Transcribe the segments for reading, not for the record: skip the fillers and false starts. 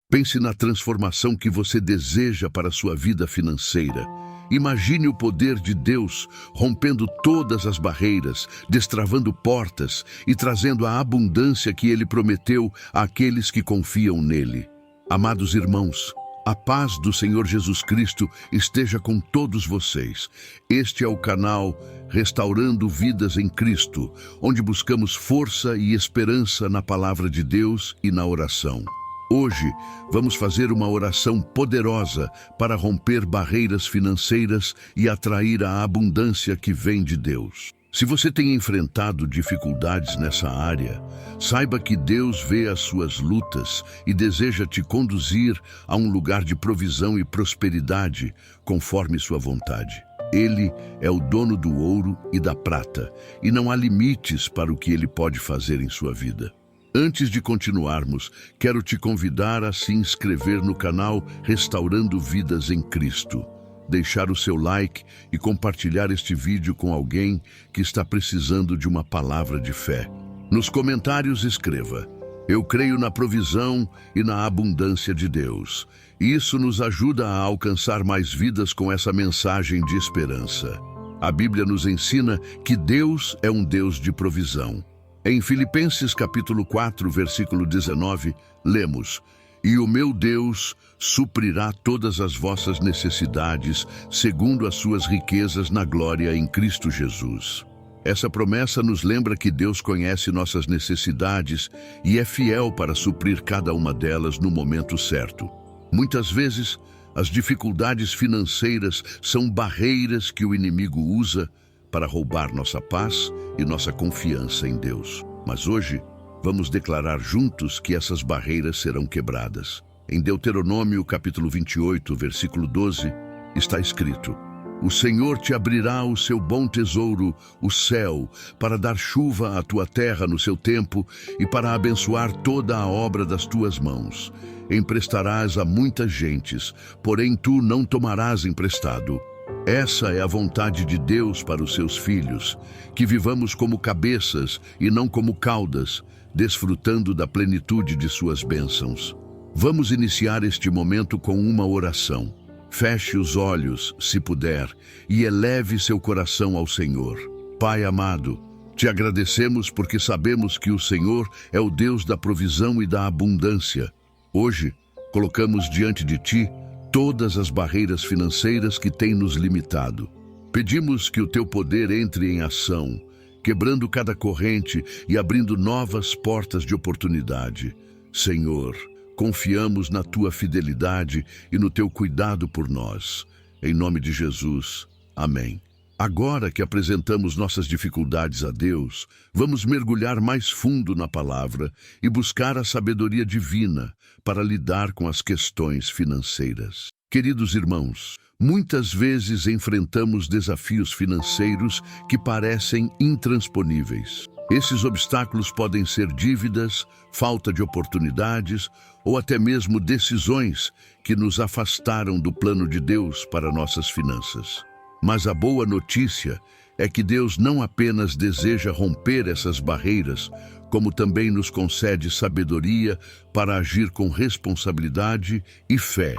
Pense na transformação que você deseja para a sua vida financeira. Imagine o poder de Deus rompendo todas as barreiras, destravando portas e trazendo a abundância que Ele prometeu àqueles que confiam nele. Amados irmãos, a paz do Senhor Jesus Cristo esteja com todos vocês. Este é o canal Restaurando Vidas em Cristo, onde buscamos força e esperança na palavra de Deus e na oração. Hoje, vamos fazer uma oração poderosa para romper barreiras financeiras e atrair a abundância que vem de Deus. Se você tem enfrentado dificuldades nessa área, saiba que Deus vê as suas lutas e deseja te conduzir a um lugar de provisão e prosperidade, conforme sua vontade. Ele é o dono do ouro e da prata, e não há limites para o que Ele pode fazer em sua vida. Antes de continuarmos, quero te convidar a se inscrever no canal Restaurando Vidas em Cristo, deixar o seu like e compartilhar este vídeo com alguém que está precisando de uma palavra de fé. Nos comentários escreva: eu creio na provisão e na abundância de Deus. Isso nos ajuda a alcançar mais vidas com essa mensagem de esperança. A Bíblia nos ensina que Deus é um Deus de provisão. Em Filipenses capítulo 4, versículo 19, lemos: e o meu Deus suprirá todas as vossas necessidades, segundo as suas riquezas na glória em Cristo Jesus. Essa promessa nos lembra que Deus conhece nossas necessidades e é fiel para suprir cada uma delas no momento certo. Muitas vezes, as dificuldades financeiras são barreiras que o inimigo usa para roubar nossa paz e nossa confiança em Deus. Mas hoje, vamos declarar juntos que essas barreiras serão quebradas. Em Deuteronômio, capítulo 28, versículo 12, está escrito: o Senhor te abrirá o seu bom tesouro, o céu, para dar chuva à tua terra no seu tempo e para abençoar toda a obra das tuas mãos. Emprestarás a muitas gentes, porém tu não tomarás emprestado. Essa é a vontade de Deus para os seus filhos, que vivamos como cabeças e não como caudas, desfrutando da plenitude de suas bênçãos. Vamos iniciar este momento com uma oração. Feche os olhos, se puder, e eleve seu coração ao Senhor. Pai amado, te agradecemos porque sabemos que o Senhor é o Deus da provisão e da abundância. Hoje, colocamos diante de ti todas as barreiras financeiras que têm nos limitado. Pedimos que o teu poder entre em ação, quebrando cada corrente e abrindo novas portas de oportunidade. Senhor, confiamos na tua fidelidade e no teu cuidado por nós. Em nome de Jesus. Amém. Agora que apresentamos nossas dificuldades a Deus, vamos mergulhar mais fundo na palavra e buscar a sabedoria divina para lidar com as questões financeiras. Queridos irmãos, muitas vezes enfrentamos desafios financeiros que parecem intransponíveis. Esses obstáculos podem ser dívidas, falta de oportunidades ou até mesmo decisões que nos afastaram do plano de Deus para nossas finanças. Mas a boa notícia é que Deus não apenas deseja romper essas barreiras, como também nos concede sabedoria para agir com responsabilidade e fé.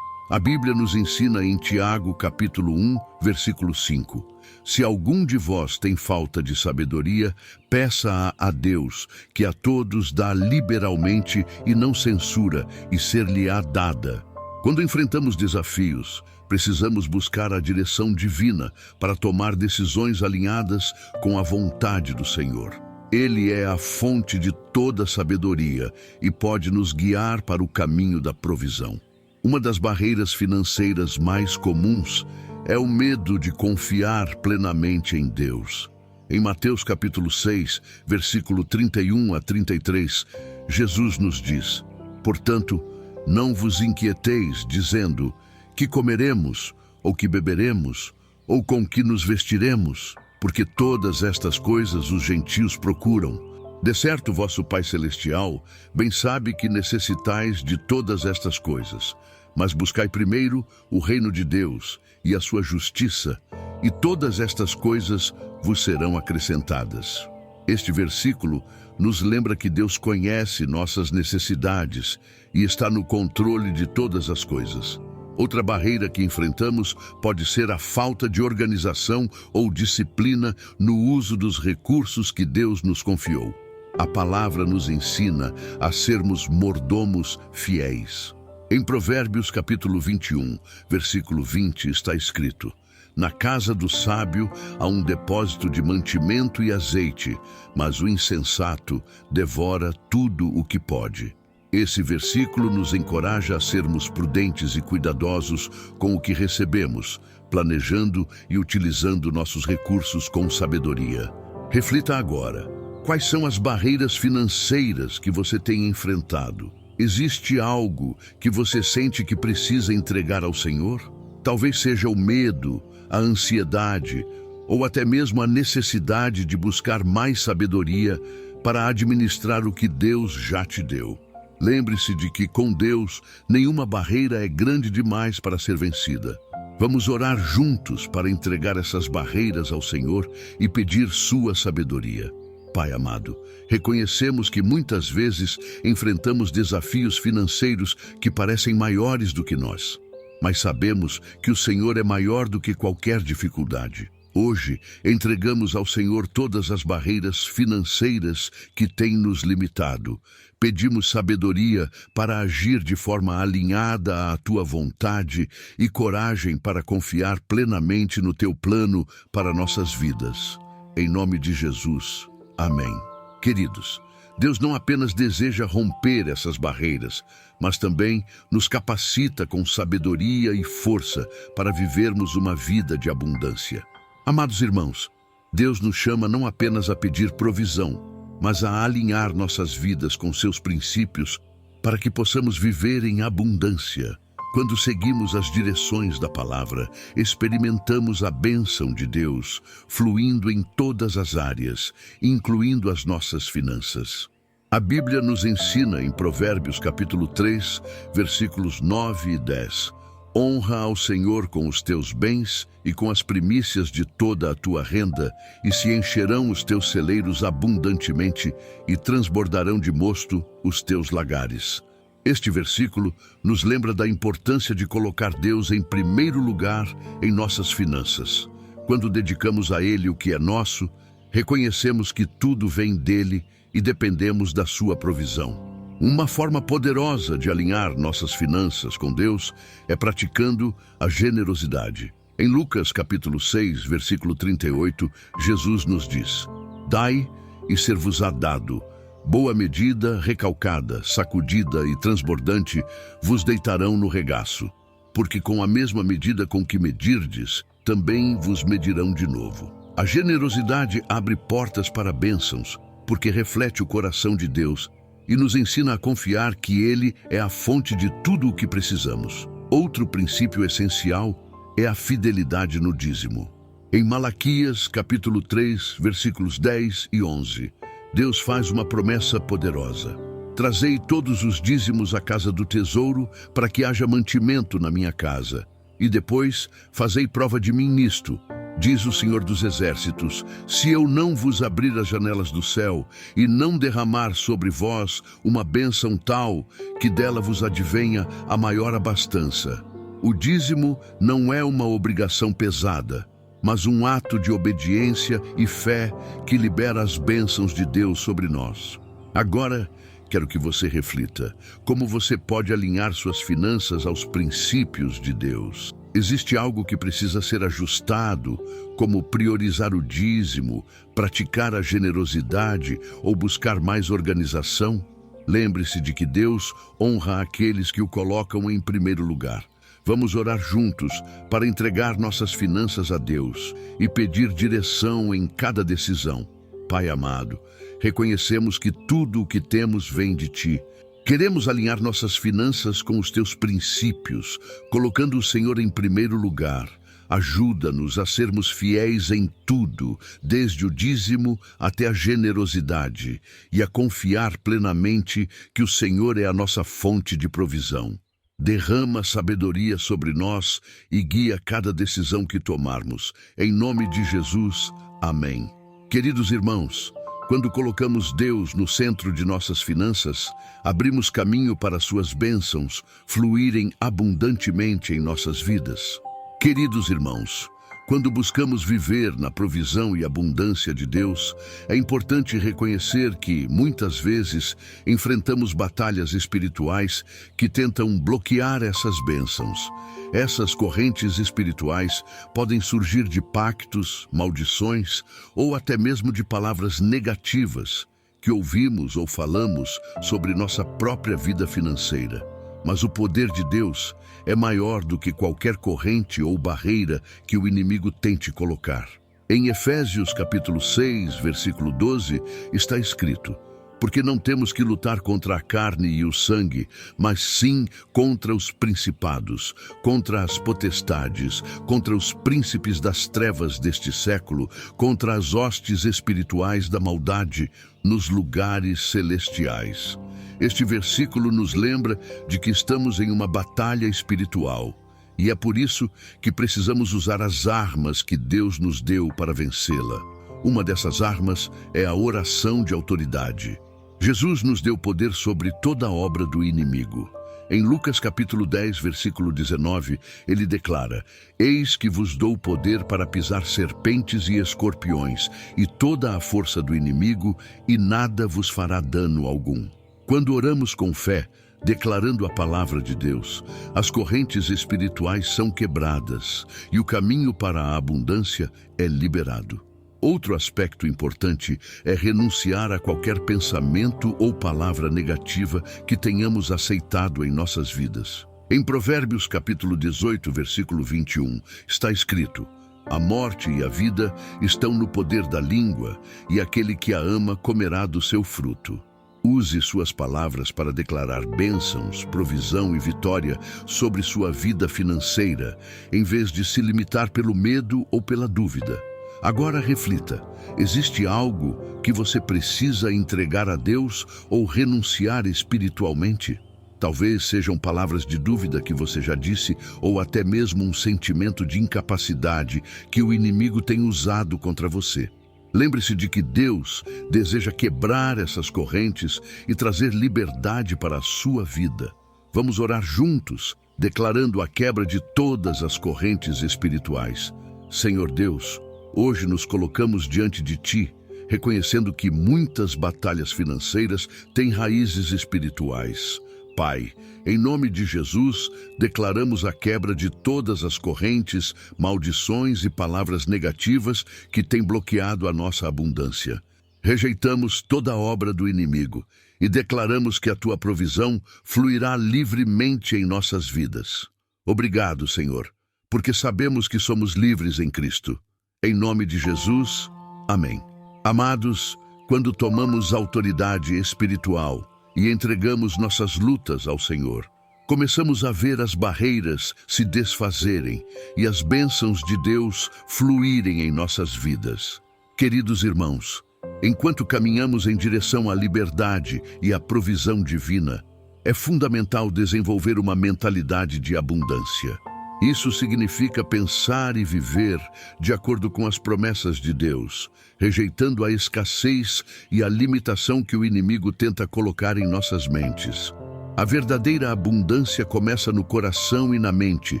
A Bíblia nos ensina em Tiago, capítulo 1, versículo 5. Se algum de vós tem falta de sabedoria, peça-a a Deus, que a todos dá liberalmente e não censura, e ser-lhe-á dada. Quando enfrentamos desafios, precisamos buscar a direção divina para tomar decisões alinhadas com a vontade do Senhor. Ele é a fonte de toda sabedoria e pode nos guiar para o caminho da provisão. Uma das barreiras financeiras mais comuns é o medo de confiar plenamente em Deus. Em Mateus capítulo 6, versículo 31 a 33, Jesus nos diz: portanto, não vos inquieteis, dizendo: que comeremos, ou que beberemos, ou com que nos vestiremos, porque todas estas coisas os gentios procuram. De certo, vosso Pai Celestial bem sabe que necessitais de todas estas coisas. Mas buscai primeiro o reino de Deus e a sua justiça, e todas estas coisas vos serão acrescentadas. Este versículo nos lembra que Deus conhece nossas necessidades e está no controle de todas as coisas. Outra barreira que enfrentamos pode ser a falta de organização ou disciplina no uso dos recursos que Deus nos confiou. A palavra nos ensina a sermos mordomos fiéis. Em Provérbios capítulo 21, versículo 20, está escrito: na casa do sábio há um depósito de mantimento e azeite, mas o insensato devora tudo o que pode. Esse versículo nos encoraja a sermos prudentes e cuidadosos com o que recebemos, planejando e utilizando nossos recursos com sabedoria. Reflita agora: quais são as barreiras financeiras que você tem enfrentado? Existe algo que você sente que precisa entregar ao Senhor? Talvez seja o medo, a ansiedade ou até mesmo a necessidade de buscar mais sabedoria para administrar o que Deus já te deu. Lembre-se de que com Deus nenhuma barreira é grande demais para ser vencida. Vamos orar juntos para entregar essas barreiras ao Senhor e pedir sua sabedoria. Pai amado, reconhecemos que muitas vezes enfrentamos desafios financeiros que parecem maiores do que nós. Mas sabemos que o Senhor é maior do que qualquer dificuldade. Hoje, entregamos ao Senhor todas as barreiras financeiras que têm nos limitado. Pedimos sabedoria para agir de forma alinhada à Tua vontade e coragem para confiar plenamente no Teu plano para nossas vidas. Em nome de Jesus. Amém. Queridos, Deus não apenas deseja romper essas barreiras, mas também nos capacita com sabedoria e força para vivermos uma vida de abundância. Amados irmãos, Deus nos chama não apenas a pedir provisão, mas a alinhar nossas vidas com seus princípios para que possamos viver em abundância. Quando seguimos as direções da palavra, experimentamos a bênção de Deus, fluindo em todas as áreas, incluindo as nossas finanças. A Bíblia nos ensina em Provérbios capítulo 3, versículos 9 e 10. Honra ao Senhor com os teus bens e com as primícias de toda a tua renda, e se encherão os teus celeiros abundantemente, e transbordarão de mosto os teus lagares. Este versículo nos lembra da importância de colocar Deus em primeiro lugar em nossas finanças. Quando dedicamos a Ele o que é nosso, reconhecemos que tudo vem dele e dependemos da sua provisão. Uma forma poderosa de alinhar nossas finanças com Deus é praticando a generosidade. Em Lucas capítulo 6, versículo 38, Jesus nos diz: dai e ser-vos-á dado. Boa medida, recalcada, sacudida e transbordante vos deitarão no regaço, porque com a mesma medida com que medirdes, também vos medirão de novo. A generosidade abre portas para bênçãos, porque reflete o coração de Deus e nos ensina a confiar que Ele é a fonte de tudo o que precisamos. Outro princípio essencial é a fidelidade no dízimo. Em Malaquias, capítulo 3, versículos 10 e 11, Deus faz uma promessa poderosa: trazei todos os dízimos à casa do tesouro, para que haja mantimento na minha casa, e depois fazei prova de mim nisto, diz o Senhor dos Exércitos, se eu não vos abrir as janelas do céu e não derramar sobre vós uma bênção tal que dela vos advenha a maior abastança. O dízimo não é uma obrigação pesada, mas um ato de obediência e fé que libera as bênçãos de Deus sobre nós. Agora, quero que você reflita como você pode alinhar suas finanças aos princípios de Deus. Existe algo que precisa ser ajustado, como priorizar o dízimo, praticar a generosidade ou buscar mais organização? Lembre-se de que Deus honra aqueles que o colocam em primeiro lugar. Vamos orar juntos para entregar nossas finanças a Deus e pedir direção em cada decisão. Pai amado, reconhecemos que tudo o que temos vem de Ti. Queremos alinhar nossas finanças com os Teus princípios, colocando o Senhor em primeiro lugar. Ajuda-nos a sermos fiéis em tudo, desde o dízimo até a generosidade, e a confiar plenamente que o Senhor é a nossa fonte de provisão. Derrama sabedoria sobre nós e guia cada decisão que tomarmos. Em nome de Jesus, amém. Queridos irmãos, Quando colocamos Deus no centro de nossas finanças, abrimos caminho para suas bênçãos fluírem abundantemente em nossas vidas. Queridos irmãos, quando buscamos viver na provisão e abundância de Deus, é importante reconhecer que, muitas vezes, enfrentamos batalhas espirituais que tentam bloquear essas bênçãos. Essas correntes espirituais podem surgir de pactos, maldições ou até mesmo de palavras negativas que ouvimos ou falamos sobre nossa própria vida financeira. Mas o poder de Deus é maior do que qualquer corrente ou barreira que o inimigo tente colocar. Em Efésios capítulo 6, versículo 12, está escrito: porque não temos que lutar contra a carne e o sangue, mas sim contra os principados, contra as potestades, contra os príncipes das trevas deste século, contra as hostes espirituais da maldade nos lugares celestiais. Este versículo nos lembra de que estamos em uma batalha espiritual, e é por isso que precisamos usar as armas que Deus nos deu para vencê-la. Uma dessas armas é a oração de autoridade. Jesus nos deu poder sobre toda a obra do inimigo. Em Lucas capítulo 10, versículo 19, ele declara: eis que vos dou poder para pisar serpentes e escorpiões, e toda a força do inimigo, e nada vos fará dano algum. Quando oramos com fé, declarando a palavra de Deus, as correntes espirituais são quebradas e o caminho para a abundância é liberado. Outro aspecto importante é renunciar a qualquer pensamento ou palavra negativa que tenhamos aceitado em nossas vidas. Em Provérbios capítulo 18, versículo 21, está escrito: a morte e a vida estão no poder da língua, e aquele que a ama comerá do seu fruto. Use suas palavras para declarar bênçãos, provisão e vitória sobre sua vida financeira, em vez de se limitar pelo medo ou pela dúvida. Agora reflita: existe algo que você precisa entregar a Deus ou renunciar espiritualmente? Talvez sejam palavras de dúvida que você já disse, ou até mesmo um sentimento de incapacidade que o inimigo tem usado contra você. Lembre-se de que Deus deseja quebrar essas correntes e trazer liberdade para a sua vida. Vamos orar juntos, declarando a quebra de todas as correntes espirituais. Senhor Deus, hoje nos colocamos diante de Ti, reconhecendo que muitas batalhas financeiras têm raízes espirituais. Pai, em nome de Jesus, declaramos a quebra de todas as correntes, maldições e palavras negativas que têm bloqueado a nossa abundância. Rejeitamos toda a obra do inimigo e declaramos que a Tua provisão fluirá livremente em nossas vidas. Obrigado, Senhor, porque sabemos que somos livres em Cristo. Em nome de Jesus, amém. Amados, quando tomamos autoridade espiritual e entregamos nossas lutas ao Senhor, começamos a ver as barreiras se desfazerem e as bênçãos de Deus fluírem em nossas vidas. Queridos irmãos, enquanto caminhamos em direção à liberdade e à provisão divina, é fundamental desenvolver uma mentalidade de abundância. Isso significa pensar e viver de acordo com as promessas de Deus, rejeitando a escassez e a limitação que o inimigo tenta colocar em nossas mentes. A verdadeira abundância começa no coração e na mente,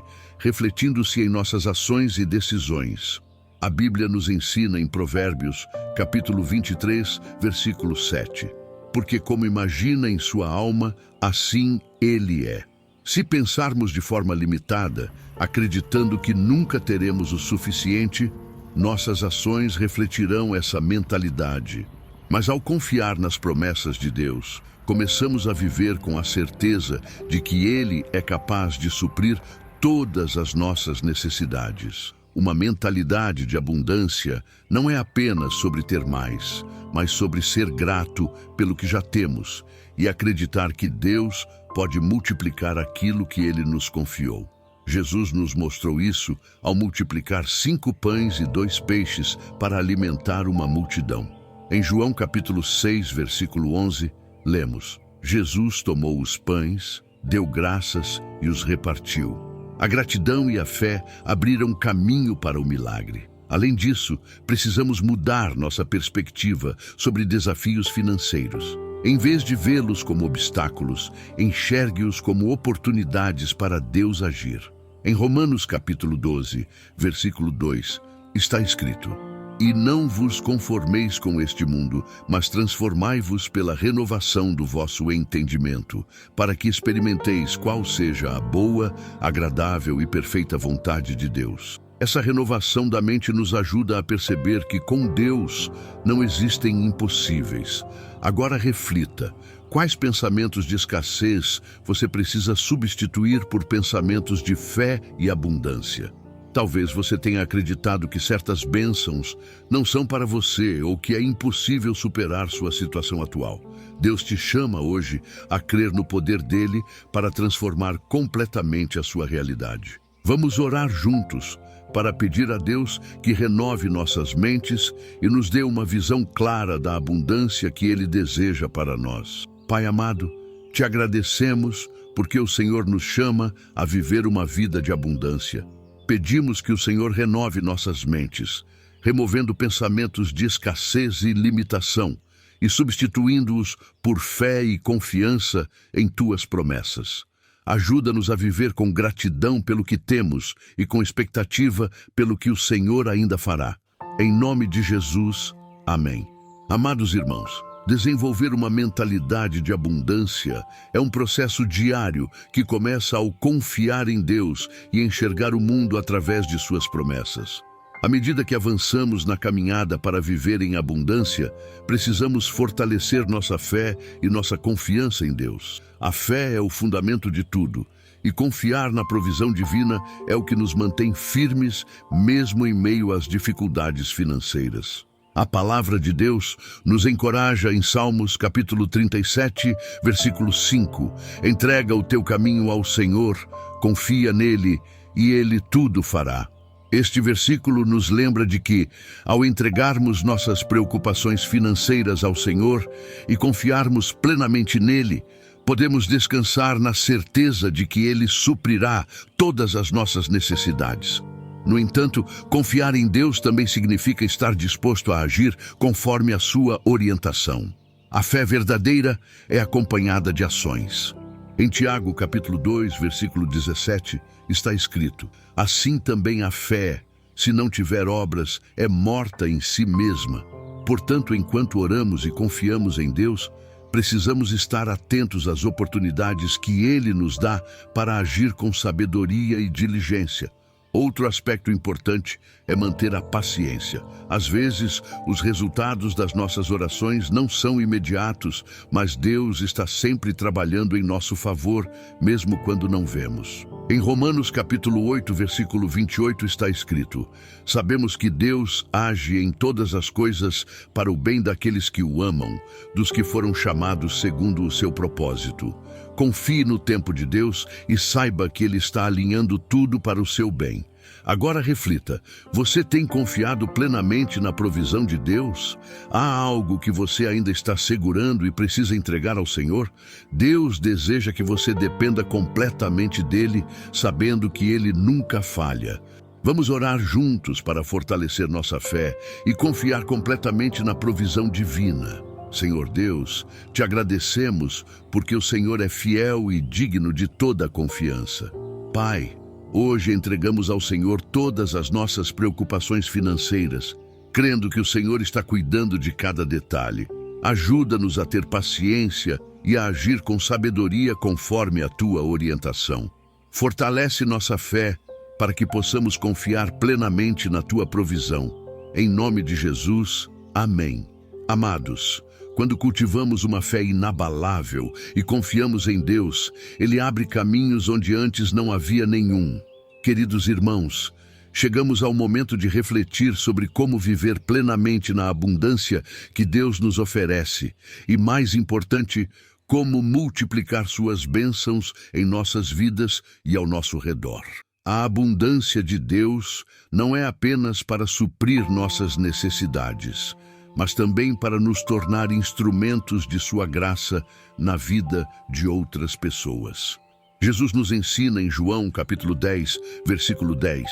refletindo-se em nossas ações e decisões. A Bíblia nos ensina em Provérbios, capítulo 23, versículo 7. Porque como imagina em sua alma, assim ele é. Se pensarmos de forma limitada, acreditando que nunca teremos o suficiente, nossas ações refletirão essa mentalidade. Mas ao confiar nas promessas de Deus, começamos a viver com a certeza de que Ele é capaz de suprir todas as nossas necessidades. Uma mentalidade de abundância não é apenas sobre ter mais, mas sobre ser grato pelo que já temos e acreditar que Deus pode multiplicar aquilo que Ele nos confiou. Jesus nos mostrou isso ao multiplicar 5 pães e 2 peixes para alimentar uma multidão. Em João capítulo 6, versículo 11, lemos: Jesus tomou os pães, deu graças e os repartiu. A gratidão e a fé abriram caminho para o milagre. Além disso, precisamos mudar nossa perspectiva sobre desafios financeiros. Em vez de vê-los como obstáculos, enxergue-os como oportunidades para Deus agir. Em Romanos capítulo 12, versículo 2, está escrito: "E não vos conformeis com este mundo, mas transformai-vos pela renovação do vosso entendimento, para que experimenteis qual seja a boa, agradável e perfeita vontade de Deus." Essa renovação da mente nos ajuda a perceber que com Deus não existem impossíveis. Agora reflita: quais pensamentos de escassez você precisa substituir por pensamentos de fé e abundância? Talvez você tenha acreditado que certas bênçãos não são para você ou que é impossível superar sua situação atual. Deus te chama hoje a crer no poder dele para transformar completamente a sua realidade. Vamos orar juntos para pedir a Deus que renove nossas mentes e nos dê uma visão clara da abundância que Ele deseja para nós. Pai amado, te agradecemos porque o Senhor nos chama a viver uma vida de abundância. Pedimos que o Senhor renove nossas mentes, removendo pensamentos de escassez e limitação e substituindo-os por fé e confiança em Tuas promessas. Ajuda-nos a viver com gratidão pelo que temos e com expectativa pelo que o Senhor ainda fará. Em nome de Jesus, amém. Amados irmãos, desenvolver uma mentalidade de abundância é um processo diário que começa ao confiar em Deus e enxergar o mundo através de suas promessas. À medida que avançamos na caminhada para viver em abundância, precisamos fortalecer nossa fé e nossa confiança em Deus. A fé é o fundamento de tudo, e confiar na provisão divina é o que nos mantém firmes, mesmo em meio às dificuldades financeiras. A palavra de Deus nos encoraja em Salmos capítulo 37, versículo 5. Entrega o teu caminho ao Senhor, confia nele, e ele tudo fará. Este versículo nos lembra de que, ao entregarmos nossas preocupações financeiras ao Senhor e confiarmos plenamente nele, podemos descansar na certeza de que Ele suprirá todas as nossas necessidades. No entanto, confiar em Deus também significa estar disposto a agir conforme a sua orientação. A fé verdadeira é acompanhada de ações. Em Tiago, capítulo 2, versículo 17, está escrito: "Assim também a fé, se não tiver obras, é morta em si mesma." Portanto, enquanto oramos e confiamos em Deus, precisamos estar atentos às oportunidades que Ele nos dá para agir com sabedoria e diligência. Outro aspecto importante é manter a paciência. Às vezes, os resultados das nossas orações não são imediatos, mas Deus está sempre trabalhando em nosso favor, mesmo quando não vemos. Em Romanos capítulo 8, versículo 28 está escrito: "Sabemos que Deus age em todas as coisas para o bem daqueles que o amam, dos que foram chamados segundo o seu propósito." Confie no tempo de Deus e saiba que Ele está alinhando tudo para o seu bem. Agora reflita: você tem confiado plenamente na provisão de Deus? Há algo que você ainda está segurando e precisa entregar ao Senhor? Deus deseja que você dependa completamente dEle, sabendo que Ele nunca falha. Vamos orar juntos para fortalecer nossa fé e confiar completamente na provisão divina. Senhor Deus, te agradecemos porque o Senhor é fiel e digno de toda a confiança. Pai, hoje entregamos ao Senhor todas as nossas preocupações financeiras, crendo que o Senhor está cuidando de cada detalhe. Ajuda-nos a ter paciência e a agir com sabedoria conforme a tua orientação. Fortalece nossa fé para que possamos confiar plenamente na tua provisão. Em nome de Jesus, amém. Amados, quando cultivamos uma fé inabalável e confiamos em Deus, Ele abre caminhos onde antes não havia nenhum. Queridos irmãos, chegamos ao momento de refletir sobre como viver plenamente na abundância que Deus nos oferece e, mais importante, como multiplicar suas bênçãos em nossas vidas e ao nosso redor. A abundância de Deus não é apenas para suprir nossas necessidades, mas também para nos tornar instrumentos de sua graça na vida de outras pessoas. Jesus nos ensina em João capítulo 10, versículo 10: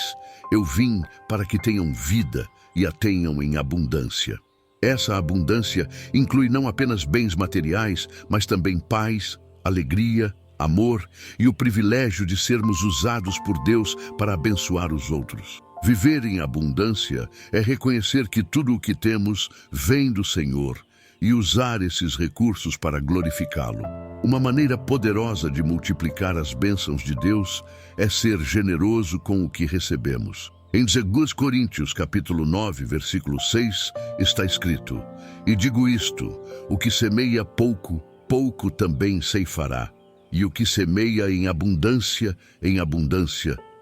Eu vim para que tenham vida e a tenham em abundância. Essa abundância inclui não apenas bens materiais, mas também paz, alegria, amor e o privilégio de sermos usados por Deus para abençoar os outros. Viver em abundância é reconhecer que tudo o que temos vem do Senhor e usar esses recursos para glorificá-lo. Uma maneira poderosa de multiplicar as bênçãos de Deus é ser generoso com o que recebemos. Em 2 Coríntios, capítulo 9, versículo 6, está escrito: E digo isto, o que semeia pouco, pouco também ceifará, e o que semeia em abundância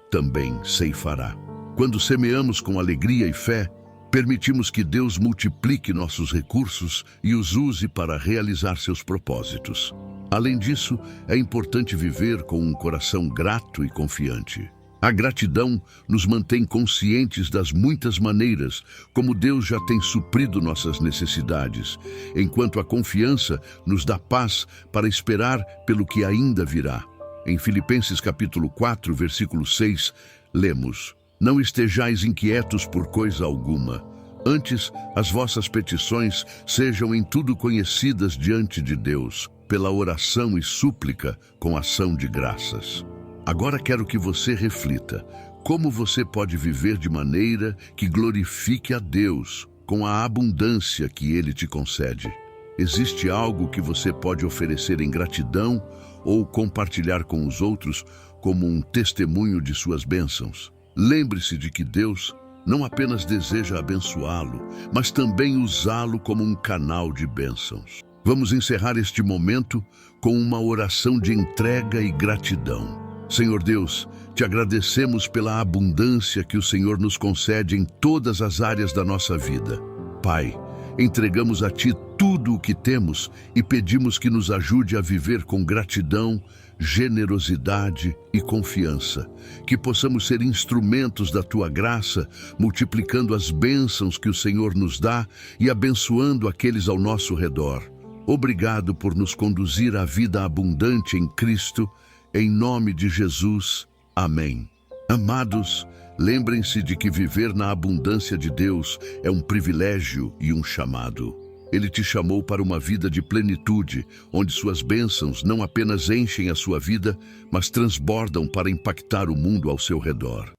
também ceifará. Quando semeamos com alegria e fé, permitimos que Deus multiplique nossos recursos e os use para realizar seus propósitos. Além disso, é importante viver com um coração grato e confiante. A gratidão nos mantém conscientes das muitas maneiras como Deus já tem suprido nossas necessidades, enquanto a confiança nos dá paz para esperar pelo que ainda virá. Em Filipenses capítulo 4, versículo 6, lemos: Não estejais inquietos por coisa alguma. Antes, as vossas petições sejam em tudo conhecidas diante de Deus, pela oração e súplica com ação de graças. Agora quero que você reflita como você pode viver de maneira que glorifique a Deus com a abundância que Ele te concede. Existe algo que você pode oferecer em gratidão ou compartilhar com os outros como um testemunho de suas bênçãos? Lembre-se de que Deus não apenas deseja abençoá-lo, mas também usá-lo como um canal de bênçãos. Vamos encerrar este momento com uma oração de entrega e gratidão. Senhor Deus, te agradecemos pela abundância que o Senhor nos concede em todas as áreas da nossa vida. Pai, entregamos a Ti tudo o que temos e pedimos que nos ajude a viver com gratidão, generosidade e confiança, que possamos ser instrumentos da Tua graça, multiplicando as bênçãos que o Senhor nos dá e abençoando aqueles ao nosso redor. Obrigado por nos conduzir à vida abundante em Cristo. Em nome de Jesus, amém. Amados, lembrem-se de que viver na abundância de Deus é um privilégio e um chamado. Ele te chamou para uma vida de plenitude, onde suas bênçãos não apenas enchem a sua vida, mas transbordam para impactar o mundo ao seu redor.